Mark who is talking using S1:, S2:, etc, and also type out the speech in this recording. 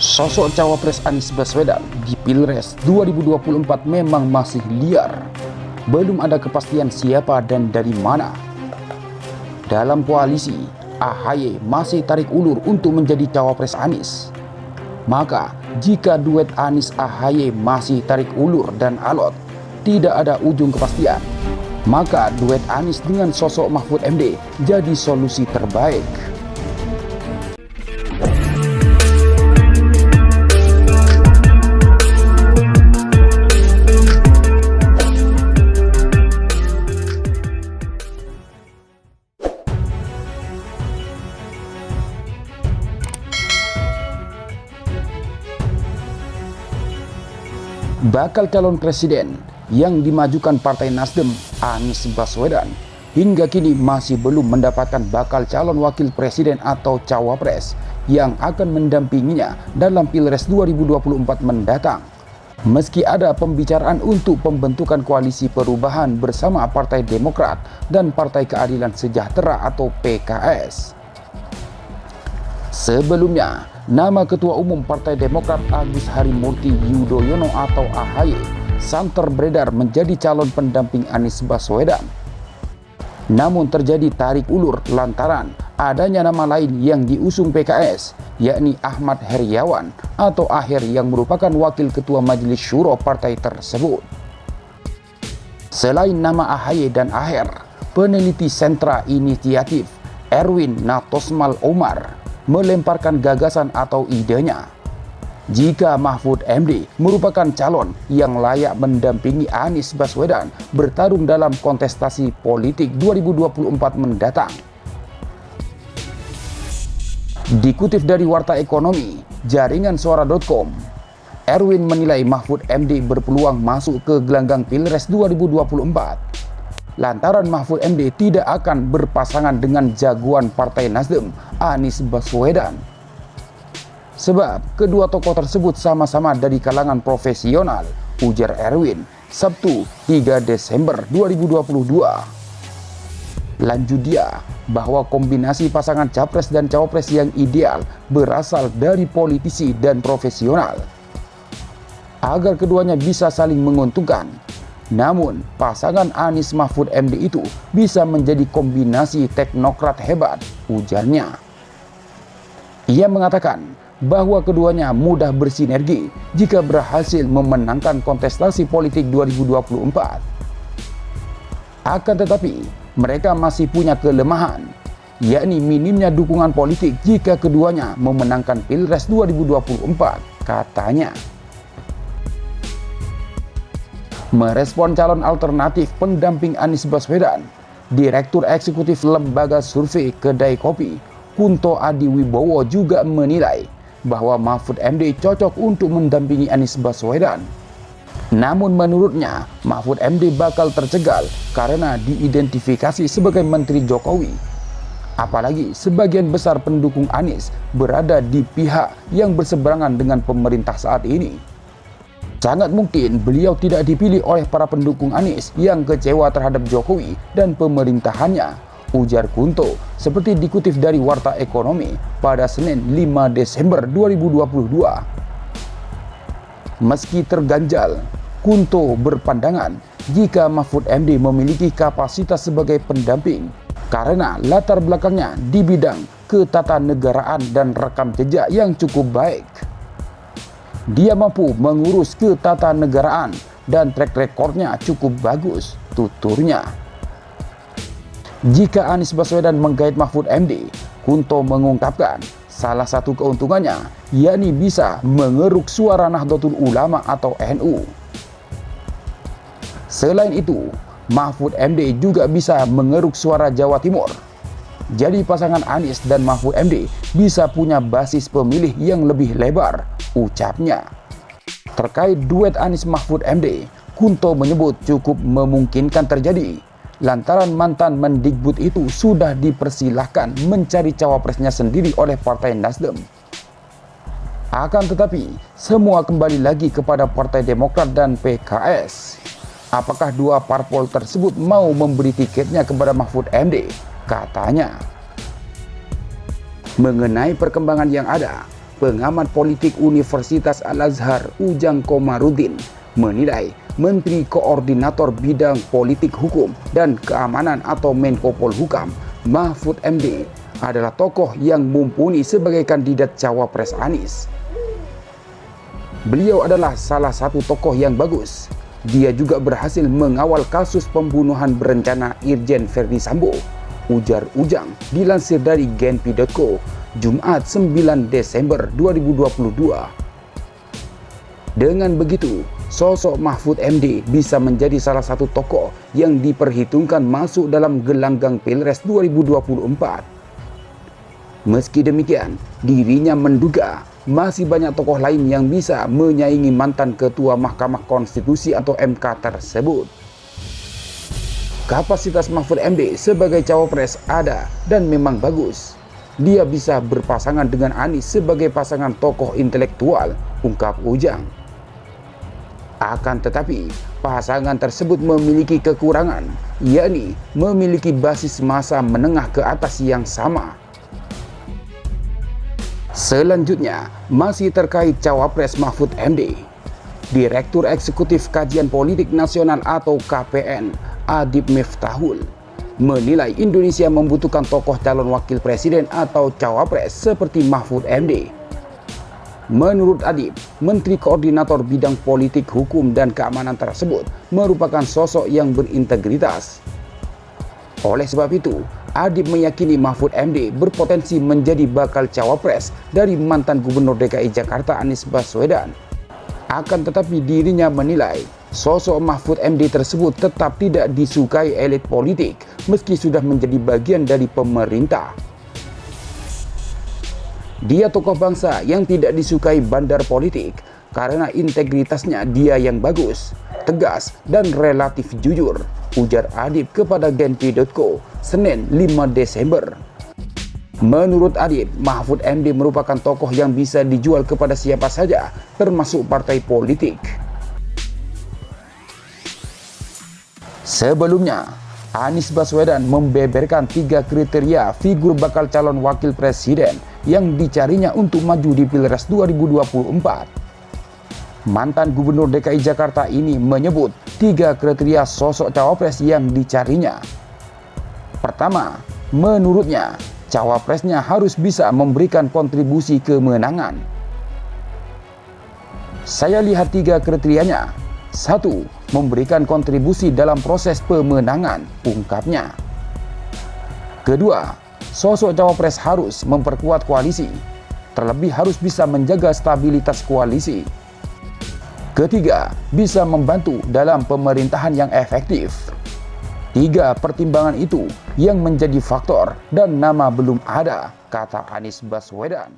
S1: Sosok cawapres Anies Baswedan di Pilpres 2024 memang masih liar. Belum ada kepastian siapa dan dari mana. Dalam koalisi, AHY masih tarik ulur untuk menjadi cawapres Anies. Maka, jika duet Anies AHY masih tarik ulur dan alot, tidak ada ujung kepastian, maka duet Anies dengan sosok Mahfud MD jadi solusi terbaik. Bakal calon presiden yang dimajukan Partai Nasdem, Anies Baswedan, hingga kini masih belum mendapatkan bakal calon wakil presiden atau cawapres yang akan mendampinginya dalam Pilpres 2024 mendatang. Meski ada pembicaraan untuk pembentukan koalisi perubahan bersama Partai Demokrat dan Partai Keadilan Sejahtera atau PKS. Sebelumnya, nama Ketua Umum Partai Demokrat Agus Harimurti Yudhoyono atau AHY santer beredar menjadi calon pendamping Anies Baswedan. Namun terjadi tarik ulur lantaran adanya nama lain yang diusung PKS, yakni Ahmad Heriawan atau Aher yang merupakan wakil ketua Majelis Syuro partai tersebut. Selain nama AHY dan Aher, peneliti Sentra Inisiatif Erwin Natosmal Omar melemparkan gagasan atau idenya. Jika Mahfud MD merupakan calon yang layak mendampingi Anies Baswedan bertarung dalam kontestasi politik 2024 mendatang. Dikutip dari Warta Ekonomi, jaringan suara.com, Erwin menilai Mahfud MD berpeluang masuk ke gelanggang Pilpres 2024. Lantaran Mahfud MD tidak akan berpasangan dengan jagoan Partai Nasdem, Anies Baswedan. Sebab kedua tokoh tersebut sama-sama dari kalangan profesional, ujar Erwin, Sabtu 3 Desember 2022. Lanjut dia, bahwa kombinasi pasangan capres dan cawapres yang ideal berasal dari politisi dan profesional. Agar keduanya bisa saling menguntungkan. Namun, pasangan Anies Mahfud MD itu bisa menjadi kombinasi teknokrat hebat, ujarnya. Ia mengatakan bahwa keduanya mudah bersinergi jika berhasil memenangkan kontestasi politik 2024. Akan tetapi, mereka masih punya kelemahan, yakni minimnya dukungan politik jika keduanya memenangkan Pilpres 2024, katanya. Merespon calon alternatif pendamping Anies Baswedan, Direktur Eksekutif Lembaga Survei Kedai Kopi, Kunto Adiwibowo juga menilai bahwa Mahfud MD cocok untuk mendampingi Anies Baswedan. Namun menurutnya, Mahfud MD bakal tercegal karena diidentifikasi sebagai Menteri Jokowi. Apalagi sebagian besar pendukung Anies berada di pihak yang berseberangan dengan pemerintah saat ini. Sangat mungkin beliau tidak dipilih oleh para pendukung Anies yang kecewa terhadap Jokowi dan pemerintahannya, ujar Kunto, seperti dikutip dari Warta Ekonomi pada Senin 5 Desember 2022. Meski terganjal, Kunto berpandangan jika Mahfud MD memiliki kapasitas sebagai pendamping karena latar belakangnya di bidang ketatanegaraan dan rekam jejak yang cukup baik. Dia mampu mengurus ketatanegaraan dan track recordnya cukup bagus, tuturnya. Jika Anies Baswedan menggait Mahfud MD, Kunto mengungkapkan salah satu keuntungannya yakni bisa mengeruk suara Nahdlatul Ulama atau NU. Selain itu, Mahfud MD juga bisa mengeruk suara Jawa Timur. Jadi pasangan Anies dan Mahfud MD bisa punya basis pemilih yang lebih lebar, ucapnya. Terkait duet Anies Mahfud MD, Kunto menyebut cukup memungkinkan terjadi lantaran mantan Mendikbud itu sudah dipersilahkan mencari cawapresnya sendiri oleh Partai Nasdem. Akan tetapi, semua kembali lagi kepada Partai Demokrat dan PKS. Apakah dua parpol tersebut mau memberi tiketnya kepada Mahfud MD? Katanya. Mengenai perkembangan yang ada, pengamat politik Universitas Al-Azhar Ujang Komarudin menilai Menteri Koordinator Bidang Politik Hukum dan Keamanan atau Menko Polhukam Mahfud MD adalah tokoh yang mumpuni sebagai kandidat cawapres Anies. Beliau adalah salah satu tokoh yang bagus. Dia juga berhasil mengawal kasus pembunuhan berencana Irjen Verdi Sambo, ujar Ujang dilansir dari Genpi.co, Jumat 9 Desember 2022. Dengan begitu, sosok Mahfud MD bisa menjadi salah satu tokoh yang diperhitungkan masuk dalam gelanggang Pilpres 2024. Meski demikian, dirinya menduga masih banyak tokoh lain yang bisa menyaingi mantan Ketua Mahkamah Konstitusi atau MK tersebut. Kapasitas Mahfud MD sebagai cawapres ada dan memang bagus. Dia bisa berpasangan dengan Anies sebagai pasangan tokoh intelektual, ungkap Ujang. Akan tetapi, pasangan tersebut memiliki kekurangan, yakni memiliki basis massa menengah ke atas yang sama. Selanjutnya, masih terkait cawapres Mahfud MD. Direktur Eksekutif Kajian Politik Nasional atau KPN, Adib Miftahul, menilai Indonesia membutuhkan tokoh calon wakil presiden atau cawapres seperti Mahfud MD. Menurut Adib, Menteri Koordinator Bidang Politik Hukum dan Keamanan tersebut merupakan sosok yang berintegritas. Oleh sebab itu, Adib meyakini Mahfud MD berpotensi menjadi bakal cawapres dari mantan Gubernur DKI Jakarta Anies Baswedan. Akan tetapi dirinya menilai sosok Mahfud MD tersebut tetap tidak disukai elit politik meski sudah menjadi bagian dari pemerintah. Dia tokoh bangsa yang tidak disukai bandar politik karena integritasnya dia yang bagus, tegas, dan relatif jujur, ujar Adib kepada Genpi.co, Senin 5 Desember. Menurut Adib, Mahfud MD merupakan tokoh yang bisa dijual kepada siapa saja, termasuk partai politik. Sebelumnya, Anies Baswedan membeberkan 3 kriteria figur bakal calon wakil presiden yang dicarinya untuk maju di Pilpres 2024. Mantan Gubernur DKI Jakarta ini menyebut 3 kriteria sosok cawapres yang dicarinya. Pertama, menurutnya, cawapresnya harus bisa memberikan kontribusi kemenangan. Saya lihat 3 kriterianya. 1. Memberikan kontribusi dalam proses pemenangan, ungkapnya. Kedua, sosok cawapres harus memperkuat koalisi. Terlebih harus bisa menjaga stabilitas koalisi. Ketiga, bisa membantu dalam pemerintahan yang efektif. 3 pertimbangan itu yang menjadi faktor dan nama belum ada, kata Anies Baswedan.